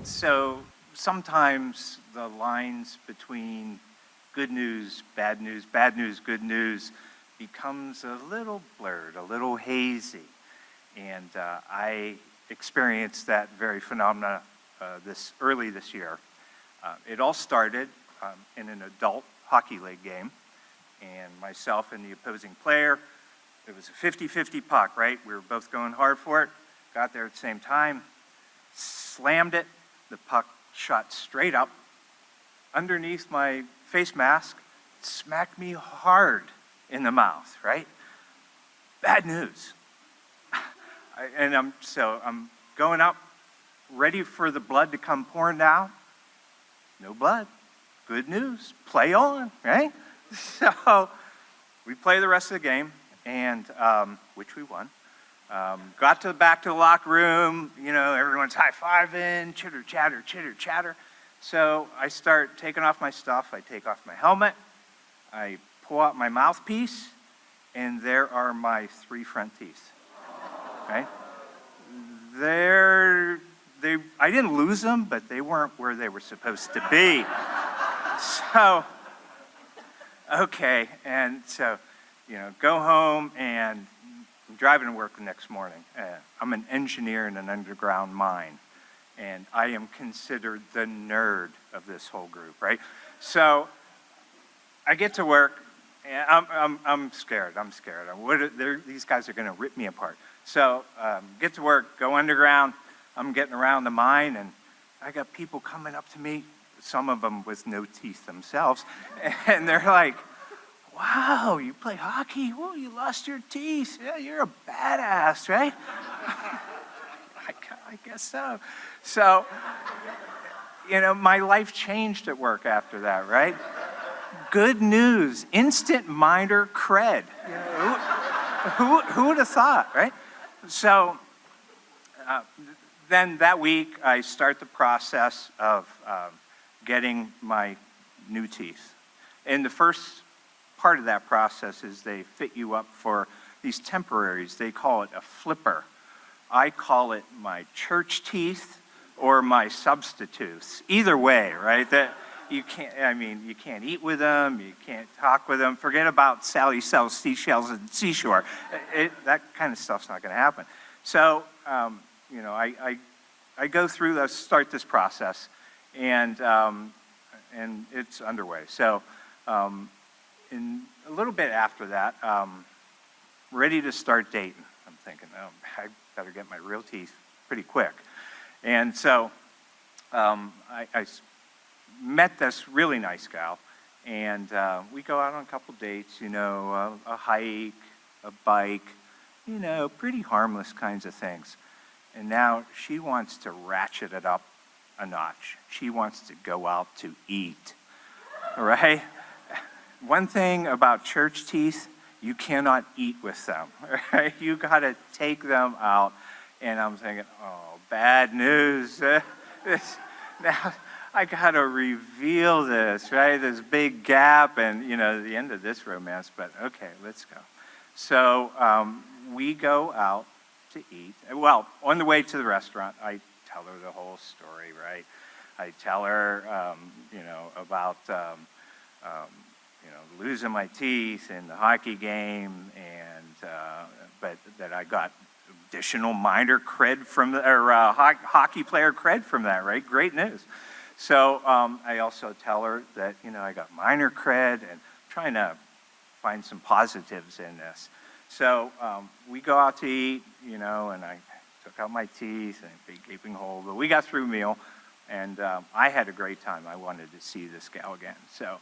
So sometimes the lines between good news, bad news, good news becomes a little blurred, a little hazy. And I experienced that very phenomena early this year. It all started in an adult hockey league game, and myself and the opposing player, it was a 50-50 puck, right? We were both going hard for it, got there at the same time, slammed it, the puck shot straight up underneath my face mask, smacked me hard in the mouth, right? Bad news. I'm going up, ready for the blood to come pouring down. No blood. Good news. Play on, right? So we play the rest of the game, and which we won. Got back to the locker room, everyone's high-fiving, chitter-chatter. So I start taking off my stuff. I take off my helmet. I pull out my mouthpiece, and there are my 3 front teeth, right? I didn't lose them, but they weren't where they were supposed to be. So, okay, and so, go home, and I'm driving to work the next morning. I'm an engineer in an underground mine, and I am considered the nerd of this whole group, right? So I get to work, and I'm scared. These guys are going to rip me apart. So get to work, go underground. I'm getting around the mine, and I got people coming up to me, some of them with no teeth themselves, and they're like, wow, you play hockey? Well, you lost your teeth. Yeah, you're a badass, right? I guess so. So, my life changed at work after that, right? Good news, instant minor cred. Who would have thought, right? So then that week, I start the process of getting my new teeth. And the first part of that process is they fit you up for these temporaries. They call it a flipper. I call it my church teeth or my substitutes. Either way, right? That you can't eat with them, you can't talk with them. Forget about Sally sells seashells at the seashore. That kind of stuff's not going to happen. So, I go through, start this process, and it's underway. So, in a little bit after that, ready to start dating. I'm thinking, I better get my real teeth pretty quick. And so I met this really nice gal, and we go out on a couple dates, a hike, a bike, pretty harmless kinds of things. And now she wants to ratchet it up a notch. She wants to go out to eat, right? One thing about church teeth, you cannot eat with them, right? You got to take them out. And I'm thinking, oh, bad news. Now I got to reveal this, right? This big gap and, the end of this romance. But okay, let's go. So we go out to eat. Well, on the way to the restaurant, I tell her the whole story, right? I tell her, about, losing my teeth in the hockey game, and but that I got additional minor cred from hockey player cred from that, right? Great news. So I also tell her that I got minor cred and trying to find some positives in this. So we go out to eat, and I took out my teeth and a big gaping hole, but we got through a meal, and I had a great time. I wanted to see this gal again. So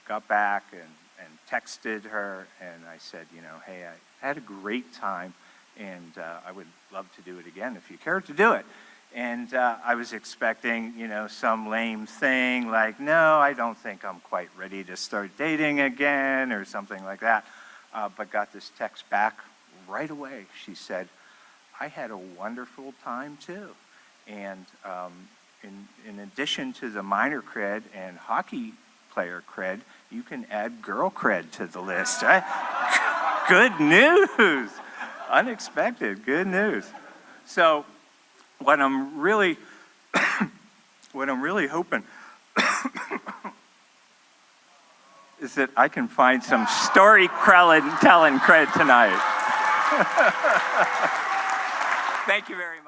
got back and texted her, and I said, hey, I had a great time, and I would love to do it again if you care to do it. And I was expecting, some lame thing like, no, I don't think I'm quite ready to start dating again or something like that. But got this text back right away. She said, I had a wonderful time too. And in addition to the minor cred and hockey player cred, you can add girl cred to the list, right? Good news. Unexpected, good news. So what I'm really what I'm really hoping is that I can find some storytelling credit tonight. Thank you very much.